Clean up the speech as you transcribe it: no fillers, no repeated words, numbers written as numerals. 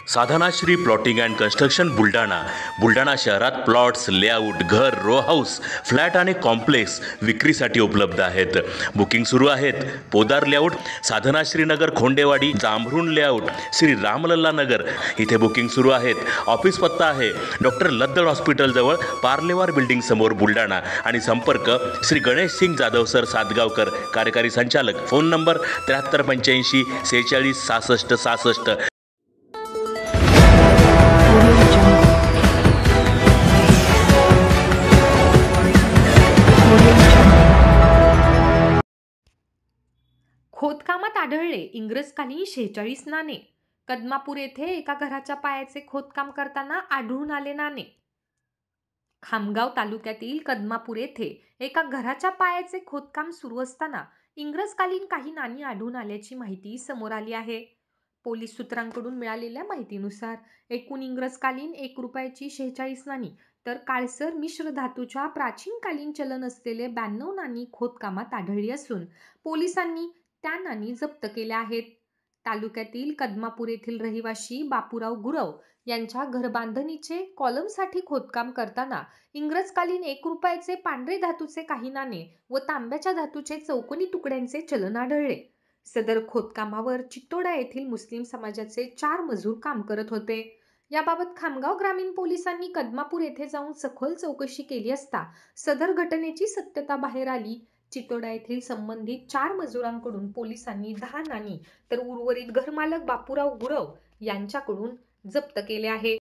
Sadhanashri plotting and construction Buldhana शहरात plots, layout, घर, row house, flat आणि कॉम्प्लेक्स विक्रीसाठी उपलब्ध आहेत. बुकिंग सुरू आहेत. पोदार लेआउट, साधनाश्री नगर, खोंडेवाडी, जांभरुण लेआउट, श्री रामलल्ला नगर इथे बुकिंग सुरू आहेत. ऑफिस पत्ता आहे डॉक्टर लद्दड हॉस्पिटल जवळ, पार्लेवार बिल्डिंग समोर, बुलढाणा. आणि संपर्क श्री गणेश सिंग जाधव सर सातगावकर, कार्यकारी संचालक. Phone number 7385 46 66 66. खोदकामात आढळले इंग्रजकालीन 46 नाणे. कदमापूर येथे एका घराच्या पायाचे खोदकाम करताना आढळून आले नाणे. खामगाव तालुक्यातील कदमापूर येथे एका घराच्या पायाचे खोदकाम सुरू असताना इंग्रजकालीन काही नाणी आढळून आल्याची माहिती समोर आली आहे. पोलीस सूत्रांकडून मिळालेल्या माहितीनुसार एकूण इंग्रजकालीन 1 रुपयाची 46 नाणी तर काळसर मिश्र धातूच्या प्राचीन कालीन चलन असलेले 92 नाणी खोदकामात आढळली असून पोलिसांनी त्या नाणी जप्त केल्या आहेत. तालुक्यातील कदमापूर येथील रहिवाशी बापूराव गुरव यांच्या घरबांधणीचे कॉलमसाठी खोदकाम करताना इंग्रजकालीन 1 रुपयाचे पांढरे धातूचे काही नाणे व तांब्याच्या धातूचे चौकोनी तुकड्यांचे चलन आढळले. सदर खोदकामावर चित्तोडा येथील मुस्लिम समाजाचे 4 मजूर काम करत होते. याबाबत खामगाव ग्रामीण पोलिसांनी कदमापूर येथे जाऊन सखोल चौकशी केली असता सदर घटनेची सत्यता बाहेर आली. चित्तोडा येथील संबंधित 4 मजुरांकडून पोलिसांनी 10 नाणी तर उर्वरित घरमालक बापूराव गुरव यांच्याकडून जप्त केले आहे.